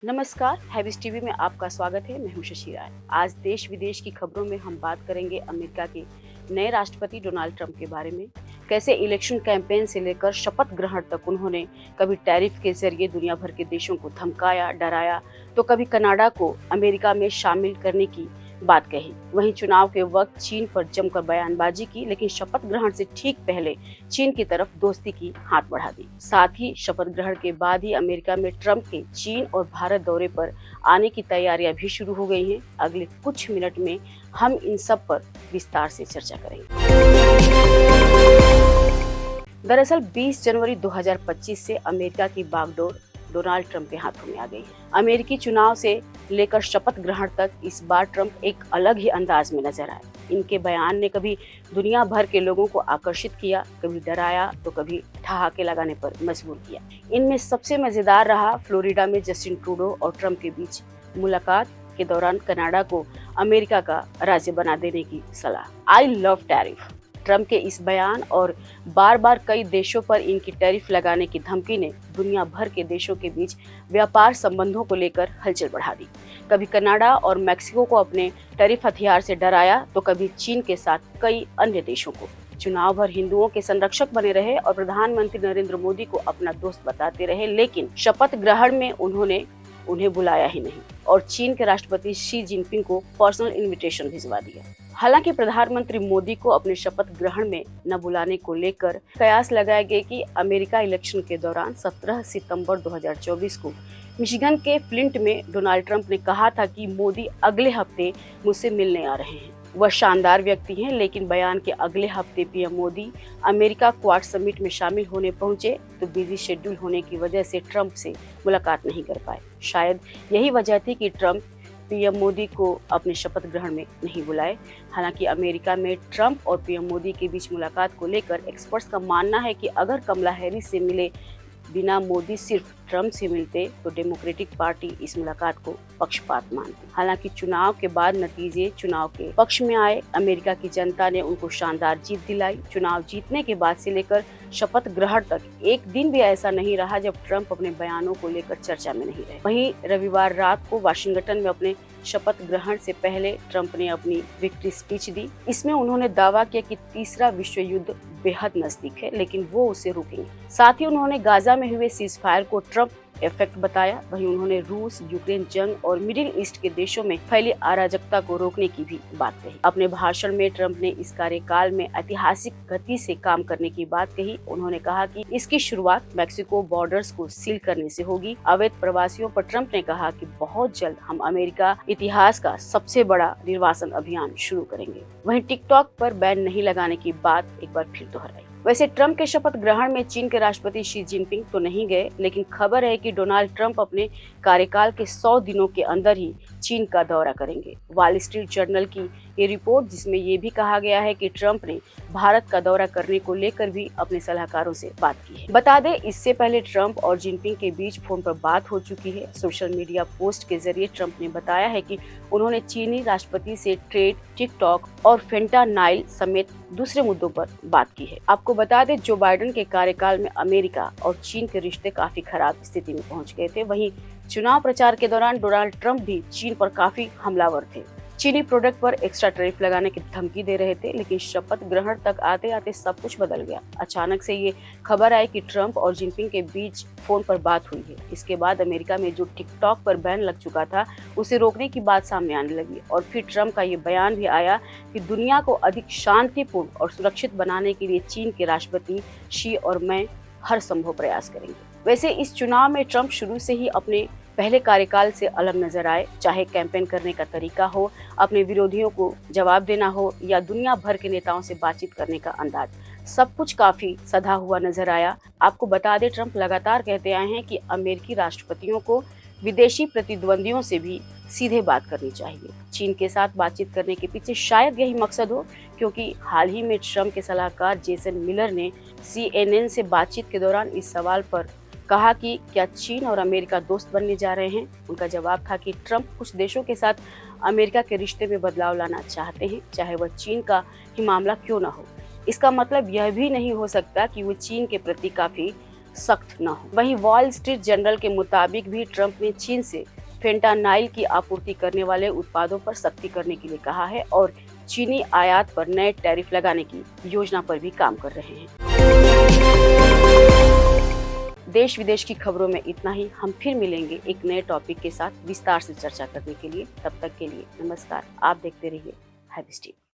नमस्कार, हैविस टीवी में आपका स्वागत है। मैं हूं शशि राय। आज देश विदेश की खबरों में हम बात करेंगे अमेरिका के नए राष्ट्रपति डोनाल्ड ट्रंप के बारे में। कैसे इलेक्शन कैंपेन से लेकर शपथ ग्रहण तक उन्होंने कभी टैरिफ के जरिए दुनिया भर के देशों को धमकाया, डराया, तो कभी कनाडा को अमेरिका में शामिल करने की बात कही। वहीं चुनाव के वक्त चीन पर जमकर बयानबाजी की, लेकिन शपथ ग्रहण से ठीक पहले चीन की तरफ दोस्ती की हाथ बढ़ा दी। साथ ही शपथ ग्रहण के बाद ही अमेरिका में ट्रंप के चीन और भारत दौरे पर आने की तैयारियां भी शुरू हो गई हैं। अगले कुछ मिनट में हम इन सब पर विस्तार से चर्चा करेंगे। दरअसल 20 जनवरी 2025 से अमेरिका की बागडोर डोनाल्ड ट्रंप के हाथों में आ गई। अमेरिकी चुनाव से लेकर शपथ ग्रहण तक इस बार ट्रंप एक अलग ही अंदाज में नजर आए। इनके बयान ने कभी दुनिया भर के लोगों को आकर्षित किया, कभी डराया, तो कभी ठहाके लगाने पर मजबूर किया। इनमें सबसे मजेदार रहा फ्लोरिडा में जस्टिन ट्रूडो और ट्रंप के बीच मुलाकात के दौरान कनाडा को अमेरिका का राज्य बना देने की सलाह। I love tariff. ट्रंप के इस बयान और बार बार कई देशों पर इनकी टैरिफ लगाने की धमकी ने दुनिया भर के देशों के बीच व्यापार संबंधों को लेकर हलचल बढ़ा दी। कभी कनाडा और मेक्सिको को अपने टैरिफ हथियार से डराया, तो कभी चीन के साथ कई अन्य देशों को। चुनाव भर हिंदुओं के संरक्षक बने रहे और प्रधानमंत्री नरेंद्र मोदी को अपना दोस्त बताते रहे, लेकिन शपथ ग्रहण में उन्होंने उन्हें बुलाया ही नहीं और चीन के राष्ट्रपति शी जिनपिंग को पर्सनल इनविटेशन भिजवा दिया। हालांकि प्रधानमंत्री मोदी को अपने शपथ ग्रहण में न बुलाने को लेकर कयास लगाए गए कि अमेरिका इलेक्शन के दौरान 17 सितंबर 2024 को मिशिगन के फ्लिंट में डोनाल्ड ट्रंप ने कहा था कि मोदी अगले हफ्ते मुझसे मिलने आ रहे हैं। वह शानदार व्यक्ति हैं, लेकिन बयान के अगले हफ्ते PM Modi America quad summit में शामिल होने पहुंचे तो बिजी शेड्यूल होने की वजह से ट्रंप से मुलाकात नहीं कर पाए। शायद यही वजह थी कि ट्रंप पीएम मोदी को अपने शपथ ग्रहण में नहीं बुलाए। हालांकि अमेरिका में ट्रंप और पीएम मोदी के बीच मुलाकात को लेकर एक्सपर्ट्स का मानना है कि अगर कमला हैरिस से मिले बिना मोदी सिर्फ ट्रंप से मिलते तो डेमोक्रेटिक पार्टी इस मुलाकात को पक्षपात मानती। हालांकि चुनाव के बाद नतीजे चुनाव के पक्ष में आए। अमेरिका की जनता ने उनको शानदार जीत दिलाई। चुनाव जीतने के बाद से लेकर शपथ ग्रहण तक एक दिन भी ऐसा नहीं रहा जब ट्रंप अपने बयानों को लेकर चर्चा में नहीं रहे। वहीं रविवार रात को वाशिंगटन में अपने शपथ ग्रहण से पहले ट्रंप ने अपनी विक्ट्री स्पीच दी। इसमें उन्होंने दावा किया कि तीसरा विश्व युद्ध बेहद नजदीक है, लेकिन वो उसे रोकेंगे। साथ ही उन्होंने गाजा में हुए सीज फायर को ट्रंप इफेक्ट बताया। वहीं उन्होंने रूस, यूक्रेन जंग और मिडिल ईस्ट के देशों में फैली अराजकता को रोकने की भी बात कही। अपने भाषण में ट्रंप ने इस कार्यकाल में ऐतिहासिक गति से काम करने की बात कही। उन्होंने कहा कि इसकी शुरुआत मैक्सिको बॉर्डर्स को सील करने से होगी। अवैध प्रवासियों पर ट्रंप ने कहा कि बहुत जल्द हम अमेरिका इतिहास का सबसे बड़ा निर्वासन अभियान शुरू करेंगे। वहीं टिकटॉक पर बैन नहीं लगाने की बात एक बार फिर दोहराई। वैसे ट्रंप के शपथ ग्रहण में चीन के राष्ट्रपति शी जिनपिंग तो नहीं गए, लेकिन खबर है कि डोनाल्ड ट्रंप अपने कार्यकाल के 100 दिनों के अंदर ही चीन का दौरा करेंगे। वॉल स्ट्रीट जर्नल की ये रिपोर्ट, जिसमें ये भी कहा गया है कि ट्रंप ने भारत का दौरा करने को लेकर भी अपने सलाहकारों से बात की है। बता दें, इससे पहले ट्रंप और जिनपिंग के बीच फोन पर बात हो चुकी है। सोशल मीडिया पोस्ट के जरिए ट्रंप ने बताया है कि उन्होंने चीनी राष्ट्रपति से ट्रेड, टिकटॉक और फेंटानाइल समेत दूसरे मुद्दों पर बात की है। आपको बता दें, जो बाइडेन के कार्यकाल में अमेरिका और चीन के रिश्ते काफी खराब स्थिति में पहुंच गए थे। वहीं चुनाव प्रचार के दौरान डोनाल्ड ट्रंप भी चीन पर काफी हमलावर थे। चीनी प्रोडक्ट पर एक्स्ट्रा टैरिफ लगाने की धमकी दे रहे थे, लेकिन शपथ ग्रहण तक आते आते सब कुछ बदल गया। अचानक से ये खबर आई कि ट्रंप और जिनपिंग के बीच फोन पर बात हुई है। इसके बाद अमेरिका में जो टिकटॉक पर बैन लग चुका था, उसे रोकने की बात सामने आने लगी और फिर ट्रंप का ये बयान भी आया कि दुनिया को अधिक शांतिपूर्ण और सुरक्षित बनाने के लिए चीन के राष्ट्रपति शी और मैं हर संभव प्रयास करेंगे। वैसे इस चुनाव में ट्रंप शुरू से ही अपने पहले कार्यकाल से अलग नजर आए। चाहे कैंपेन करने का तरीका हो, अपने विरोधियों को जवाब देना हो या दुनिया भर के नेताओं से बातचीत करने का अंदाज, सब कुछ काफी सधा हुआ नजर आया। आपको बता दें, ट्रंप लगातार कहते आए हैं कि अमेरिकी राष्ट्रपतियों को विदेशी प्रतिद्वंदियों से भी सीधे बात करनी चाहिए। चीन के साथ बातचीत करने के पीछे शायद यही मकसद हो, क्योंकि हाल ही में ट्रंप के सलाहकार जेसन मिलर ने CNN से बातचीत के दौरान इस सवाल पर कहा कि क्या चीन और अमेरिका दोस्त बनने जा रहे हैं। उनका जवाब था कि ट्रंप कुछ देशों के साथ अमेरिका के रिश्ते में बदलाव लाना चाहते हैं, चाहे वह चीन का ही मामला क्यों ना हो। इसका मतलब यह भी नहीं हो सकता कि वो चीन के प्रति काफी सख्त न हो। वहीं वॉल स्ट्रीट जर्नल के मुताबिक भी ट्रंप ने चीन से फेंटानाइल की आपूर्ति करने वाले उत्पादों पर सख्ती करने के लिए कहा है और चीनी आयात पर नए टैरिफ लगाने की योजना पर भी काम कर रहे हैं। देश विदेश की खबरों में इतना ही। हम फिर मिलेंगे एक नए टॉपिक के साथ विस्तार से चर्चा करने के लिए। तब तक के लिए नमस्कार। आप देखते रहिए हैवी स्टीम।